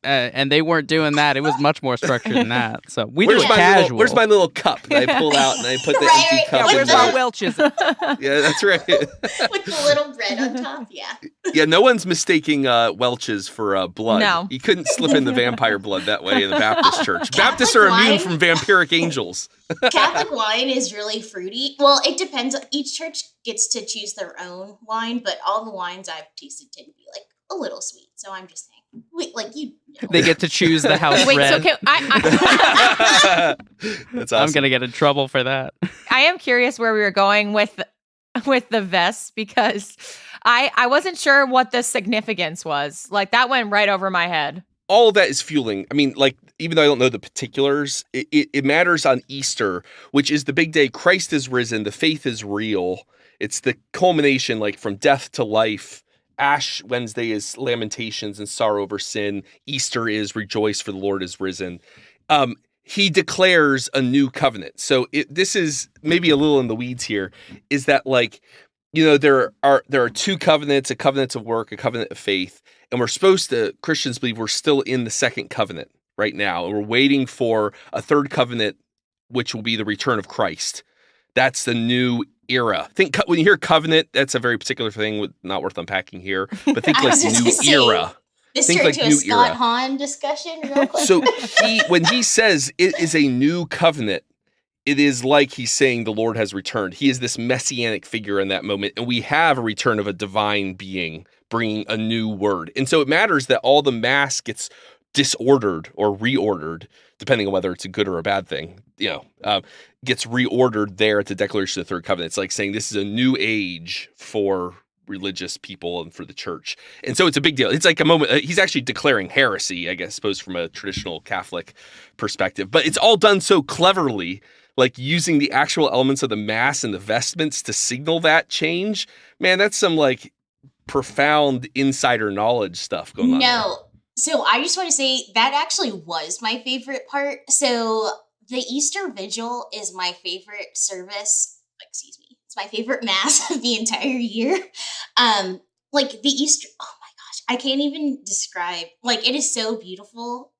And they weren't doing that. It was much more structured than that. So we do it casual. Where's my little cup that I pull out and I put the empty cup in where's there? my Welch's? Yeah, that's right. With the little bread on top, yeah. Yeah, no one's mistaking Welch's for blood. No. You couldn't slip in the vampire blood that way in the Baptist church. Baptists are immune from vampiric angels. Catholic wine is really fruity. Well, it depends. Each church gets to choose their own wine, but all the wines I've tasted tend to be like a little sweet. So I'm just saying, They get to choose the house Wait, red. so That's awesome. I'm gonna get in trouble for that. I am curious where we were going with the vests because I wasn't sure what the significance was. Like that went right over my head. All of that is fueling. I mean, like, even though I don't know the particulars, it matters on Easter, which is the big day. Christ is risen. The faith is real. It's the culmination, like, from death to life. Ash Wednesday is lamentations and sorrow over sin. Easter is rejoice for the Lord is risen. He declares a new covenant. So this is maybe a little in the weeds here, is that, like, you know, there are two covenants, a covenant of work, a covenant of faith. And we're supposed to, Christians believe we're still in the second covenant right now. And we're waiting for a third covenant, which will be the return of Christ. That's the new era. Think when you hear covenant, that's a very particular thing, not worth unpacking here. But think like new era. This Think turned like to a new Scott era. Hahn discussion real quick. So when he says it is a new covenant, it is like he's saying the Lord has returned. He is this messianic figure in that moment. And we have a return of a divine being bringing a new word. And so it matters that all the Mass gets disordered or reordered, depending on whether it's a good or a bad thing, gets reordered there at the declaration of the third covenant. It's like saying this is a new age for religious people and for the church. And so it's a big deal. It's like a moment. He's actually declaring heresy, I guess, suppose from a traditional Catholic perspective. But it's all done so cleverly, like using the actual elements of the Mass and the vestments to signal that change. Man, that's some like profound insider knowledge stuff going on. No. So I just want to say that actually was my favorite part. So the Easter Vigil is my favorite service. Excuse me. It's my favorite Mass of the entire year. Like the Easter, oh my gosh, I can't even describe. Like, it is so beautiful.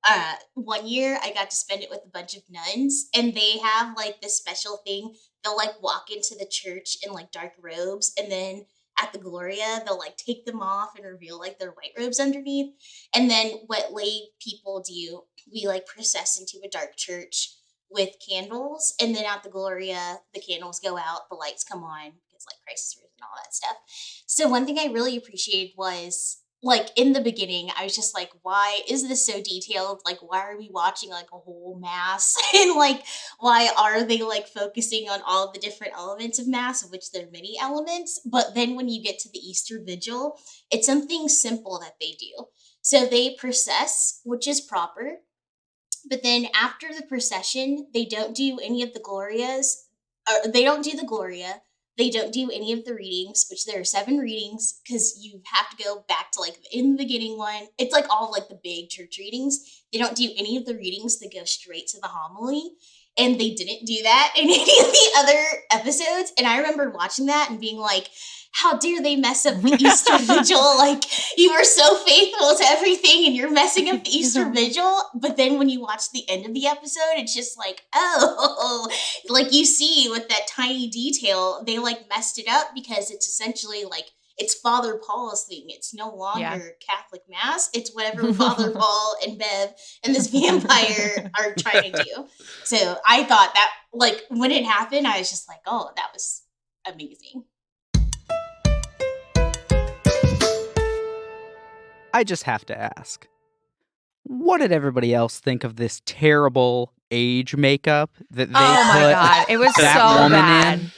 One year I got to spend it with a bunch of nuns, and they have like this special thing. They'll like walk into the church in like dark robes, and then at the Gloria, they'll like take them off and reveal like their white robes underneath. And then what lay people do, we like process into a dark church with candles. And then at the Gloria, the candles go out, the lights come on because like Christ is risen and all that stuff. So one thing I really appreciated was like in the beginning, I was just like, why is this so detailed? Like, why are we watching like a whole Mass? And like, why are they like focusing on all the different elements of Mass, of which there are many elements? But then when you get to the Easter Vigil, it's something simple that they do. So they process, which is proper. But then after the procession, they don't do any of the Glorias. Or they don't do the Gloria. They don't do any of the readings, which there are 7 readings, because you have to go back to like in the beginning one. It's like all like the big church readings. They don't do any of the readings that go straight to the homily. And they didn't do that in any of the other episodes. And I remember watching that and being like, how dare they mess up the Easter Vigil? Like, you were so faithful to everything and you're messing up the Easter Vigil. But then when you watch the end of the episode, it's just like, oh, like you see with that tiny detail, they like messed it up because it's essentially like, it's Father Paul's thing. It's no longer Catholic Mass. It's whatever Father Paul and Bev and this vampire are trying to do. So I thought that, like, when it happened, I was just like, oh, that was amazing. I just have to ask, what did everybody else think of this terrible age makeup that they Oh my put God. It was that so woman bad. in?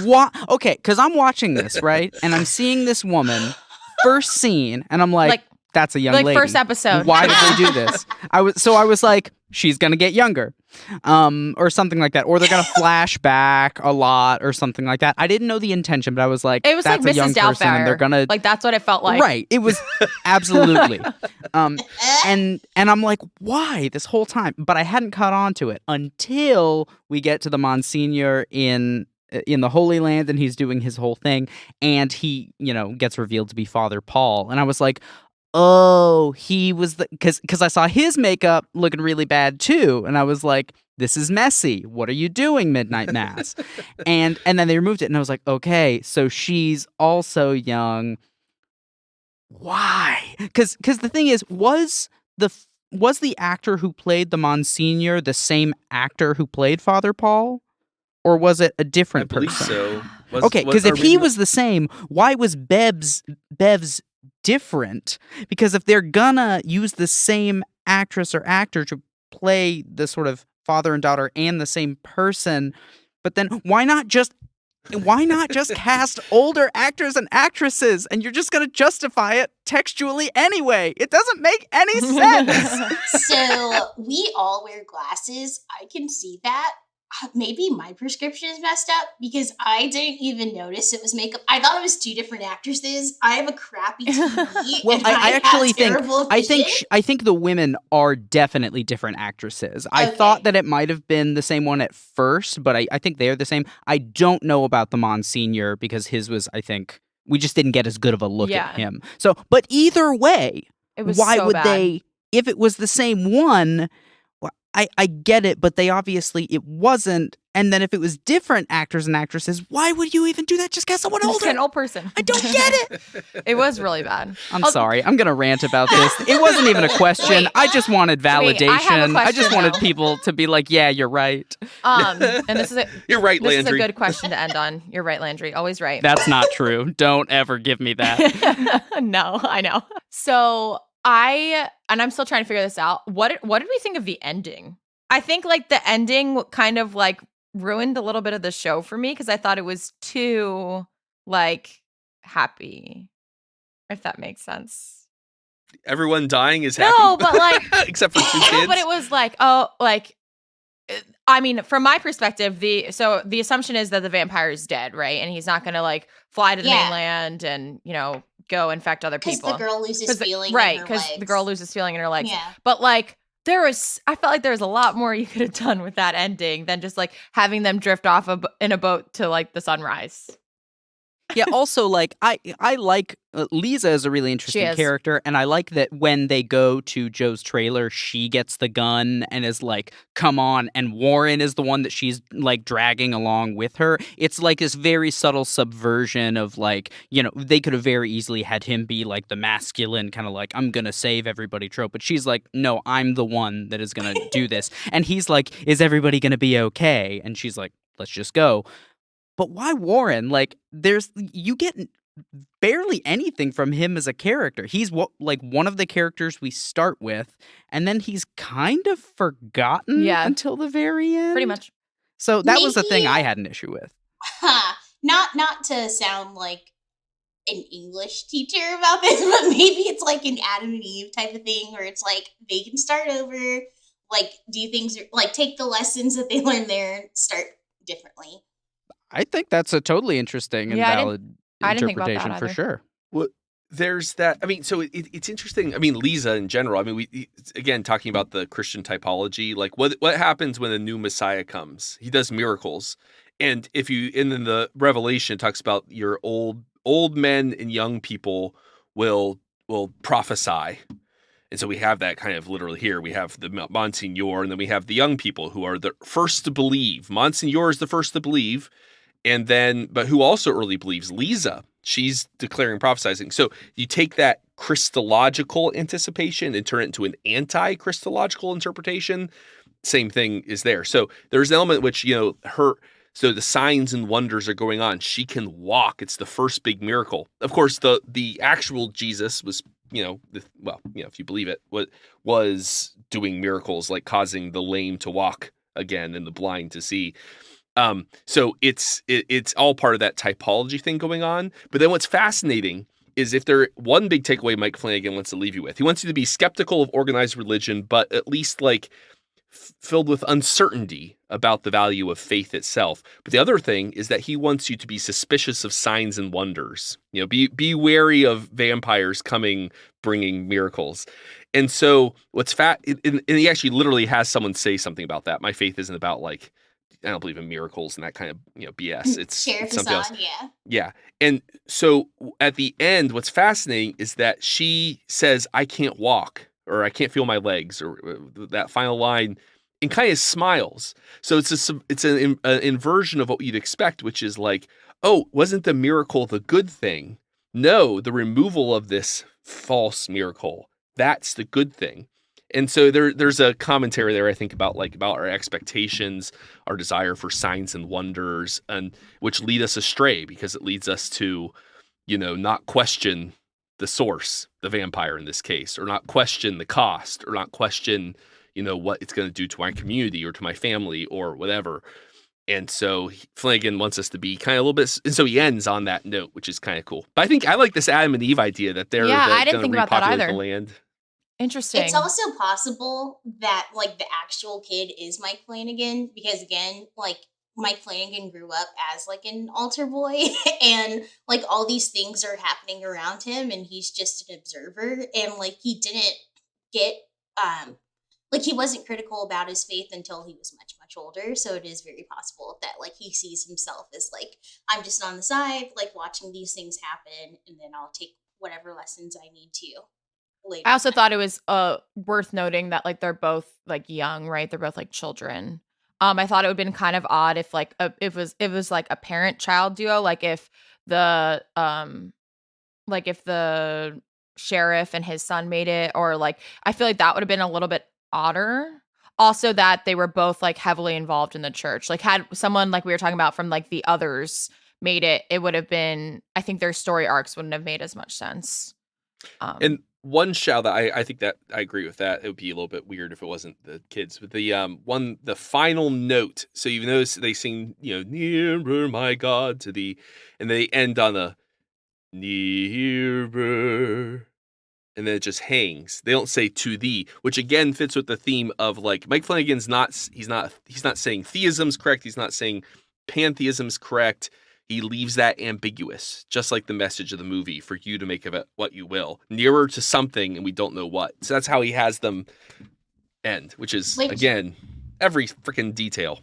What? Okay, because I'm watching this, right? And I'm seeing this woman, first scene, and I'm like, that's a young lady. First episode. Why did they do this? I was like, she's gonna get younger, or something like that, or they're gonna flash back a lot, or something like that. I didn't know the intention, but I was like, It was that's like a young Mrs. person, and they're Doubtfire. gonna Like, that's what it felt like. right. It was absolutely, and I'm like, why this whole time? But I hadn't caught on to it until we get to the Monsignor in the Holy Land, and he's doing his whole thing, and he, gets revealed to be Father Paul, and I was like, oh, he was because I saw his makeup looking really bad too, and I was like, this is messy. What are you doing, Midnight Mass? and then they removed it, and I was like, okay, so she's also young. Why? Because the thing is, was the actor who played the Monsignor the same actor who played Father Paul? Or was it a different I believe person? so. Okay, because if he was the same, why was Bev's different? Because if they're gonna use the same actress or actor to play the sort of father and daughter and the same person, but then why not just cast older actors and actresses, and you're just gonna justify it textually anyway? It doesn't make any sense. So we all wear glasses. I can see that. Maybe my prescription is messed up because I didn't even notice it was makeup. I thought it was two different actresses. I have a crappy TV. Well, and I actually think vision. I think the women are definitely different actresses. I thought that it might have been the same one at first, but I think they're the same. I don't know about the Monsignor because his was, I think, we just didn't get as good of a look at him. So, but either way, It was why so would bad. they? If it was the same one, I get it, but they obviously it wasn't. And then if it was different actors and actresses, why would you even do that? Just cast someone Just older. get an old person. I don't get it. It was really bad. I'm sorry. I'm going to rant about this. It wasn't even a question. Wait. I just wanted validation. I have a I just question, wanted though. people to be like, yeah, you're right. And this is You're right, this Landry. is a good question to end on. You're right, Landry. Always right. That's not true. Don't ever give me that. No, I know. So I'm still trying to figure this out. What did we think of the ending? I think like the ending kind of like ruined a little bit of the show for me because I thought it was too like happy, if that makes sense. Everyone dying is happy. No, but like except for two kids. no, but it was like, oh, like I mean, from my perspective, the assumption is that the vampire is dead, right? And he's not gonna like fly to the mainland and, go infect other people. Because the girl loses feeling right, in her because legs. the girl loses feeling in her legs. Yeah. But like I felt like there was a lot more you could have done with that ending than just like having them drift off in a boat to like the sunrise. Yeah, also, like, I like Lisa is a really interesting character, and I like that when they go to Joe's trailer, she gets the gun and is like, come on, and Warren is the one that she's, like, dragging along with her. It's like this very subtle subversion of, like, they could have very easily had him be, like, the masculine kind of, like, I'm gonna save everybody trope, but she's like, no, I'm the one that is gonna do this. And he's like, is everybody gonna be okay? And she's like, let's just go. But why Warren? Like, you get barely anything from him as a character. He's one of the characters we start with, and then he's kind of forgotten until the very end. Pretty much. So that was the thing I had an issue with. Not to sound like an English teacher about this, but maybe it's like an Adam and Eve type of thing where it's like they can start over, like do things, like take the lessons that they learned there and start differently. I think that's a totally interesting and valid interpretation for sure. Well, there's that. I mean, so it's interesting. I mean, Lisa in general. I mean, we again talking about the Christian typology. Like, what happens when a new Messiah comes? He does miracles, and then the Revelation talks about your old men and young people will prophesy. And so we have that kind of literally here. We have the Monsignor, and then we have the young people who are the first to believe. Monsignor is the first to believe. And then, but who also early believes? Lisa. She's declaring, prophesizing. So you take that Christological anticipation and turn it into an anti-Christological interpretation. Same thing is there. So there's an element which, so the signs and wonders are going on. She can walk. It's the first big miracle. Of course, the actual Jesus was if you believe it, was doing miracles like causing the lame to walk again and the blind to see. So it's all part of that typology thing going on. But then what's fascinating is one big takeaway Mike Flanagan wants to leave you with. He wants you to be skeptical of organized religion, but at least like filled with uncertainty about the value of faith itself. But the other thing is that he wants you to be suspicious of signs and wonders. Be wary of vampires coming, bringing miracles. And so and he actually literally has someone say something about that. My faith isn't about like, I don't believe in miracles and that kind of BS. It's something else. Yeah. And so at the end, what's fascinating is that she says, I can't walk, or I can't feel my legs, or that final line, and kind of smiles. So it's an inversion of what you'd expect, which is like, oh, wasn't the miracle the good thing? No, the removal of this false miracle, that's the good thing. And so there's a commentary there, I think, about our expectations, our desire for signs and wonders, and which lead us astray because it leads us to, not question the source, the vampire in this case, or not question the cost, or not question, what it's going to do to my community or to my family or whatever. And so Flanagan wants us to be kind of a little bit, and so he ends on that note, which is kind of cool. But I think I like this Adam and Eve idea that they're I didn't going think to about that repopulate either. the land. Interesting. It's also possible that like the actual kid is Mike Flanagan, because again, like Mike Flanagan grew up as like an altar boy and like all these things are happening around him and he's just an observer, and like he didn't get like he wasn't critical about his faith until he was much older. So it is very possible that like he sees himself as like, I'm just on the side like watching these things happen, and then I'll take whatever lessons I need to later. I also thought it was worth noting that like they're both like young, right? They're both like children. I thought it would have been kind of odd if like it was like a parent-child duo, like if the sheriff and his son made it, or like I feel like that would have been a little bit odder. Also that they were both like heavily involved in the church. Like had someone like we were talking about from like the others made it, it would have been, I think their story arcs wouldn't have made as much sense. And one shout that I think that I agree with that. It would be a little bit weird if it wasn't the kids. But the final note. So you notice they sing, nearer, my God, to thee, and they end on a nearer, and then it just hangs. They don't say to thee, which again fits with the theme of like Mike Flanagan's he's not saying theism's correct. He's not saying pantheism's correct. He leaves that ambiguous, just like the message of the movie, for you to make of it what you will. Nearer to something, and we don't know what. So that's how he has them end, which is, again, every freaking detail.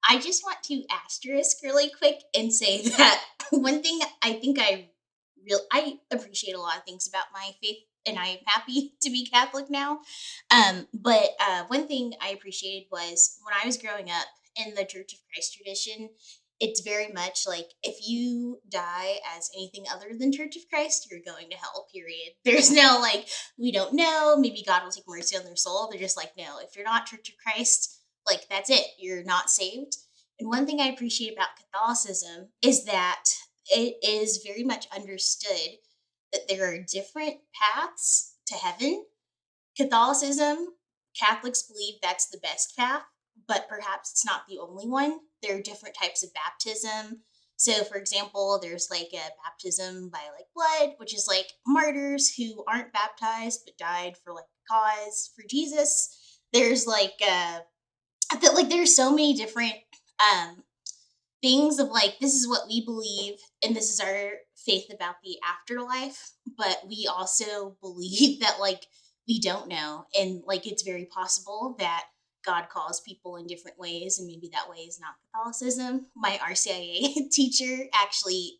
I just want to asterisk really quick and say that one thing I think I appreciate a lot of things about my faith, and I'm happy to be Catholic now. But one thing I appreciated was when I was growing up in the Church of Christ tradition, it's very much like if you die as anything other than Church of Christ, you're going to hell, period. There's no like, we don't know, maybe God will take mercy on their soul. They're just like, no, if you're not Church of Christ, like that's it, you're not saved. And one thing I appreciate about Catholicism is that it is very much understood that there are different paths to heaven. Catholics believe that's the best path, but perhaps it's not the only one. There are different types of baptism. So, for example, there's like a baptism by like blood, which is like martyrs who aren't baptized but died for like a cause for Jesus. There's like there's so many different things of like, this is what we believe and this is our faith about the afterlife, but we also believe that like we don't know, and like it's very possible that God calls people in different ways, and maybe that way is not Catholicism. My RCIA teacher actually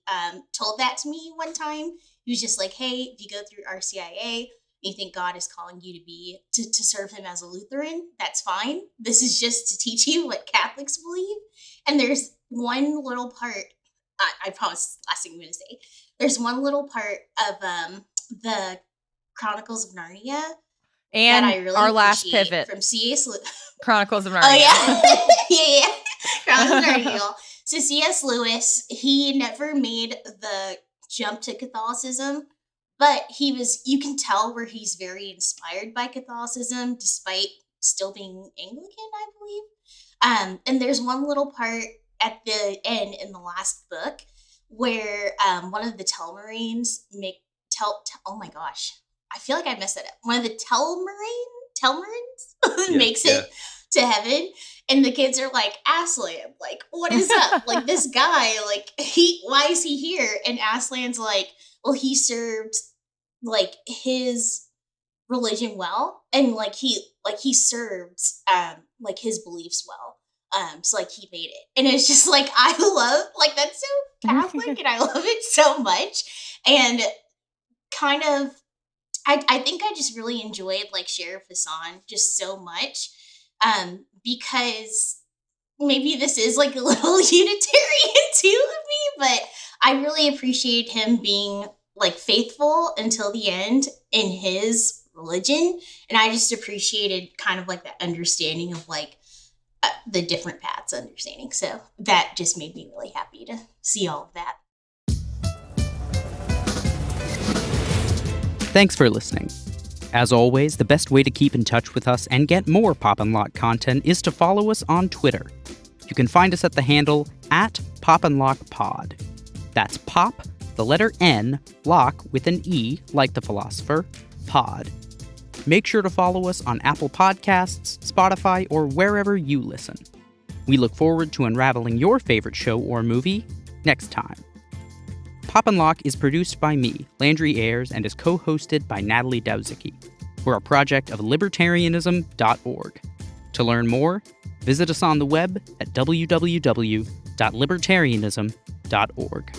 told that to me one time. He was just like, hey, if you go through RCIA and you think God is calling you to serve him as a Lutheran, that's fine. This is just to teach you what Catholics believe. And there's one little part, I promise last thing I'm going to say, there's one little part of the Chronicles of Narnia and that I really our last pivot from C.S. Chronicles of Narnia. Oh yeah. yeah. Chronicles of Narnia. So C.S. Lewis, he never made the jump to Catholicism, but you can tell where he's very inspired by Catholicism, despite still being Anglican, I believe. And there's one little part at the end in the last book where one of the Telmarines oh my gosh, I feel like I messed that up. One of the Telmarines makes it to heaven, and the kids are like, Aslan, like, what is up? Like, this guy, like, why is he here? And Aslan's like, well, he served like his religion well, and like he served like his beliefs well. So like he made it. And it's just like, I love, like, that's so Catholic and I love it so much. And kind of, I think I just really enjoyed like Sheriff Hassan just so much. Because maybe this is like a little Unitarian too of me, but I really appreciate him being like faithful until the end in his religion. And I just appreciated kind of like the understanding of like the different paths understanding. So that just made me really happy to see all of that. Thanks for listening. As always, the best way to keep in touch with us and get more Pop and Lock content is to follow us on Twitter. You can find us at the handle @PopandLockPod. That's Pop, the letter N, Lock with an E, like the philosopher, Pod. Make sure to follow us on Apple Podcasts, Spotify, or wherever you listen. We look forward to unraveling your favorite show or movie next time. Pop and Lock is produced by me, Landry Ayres, and is co-hosted by Natalie Dowzicky. We're a project of libertarianism.org. To learn more, visit us on the web at www.libertarianism.org.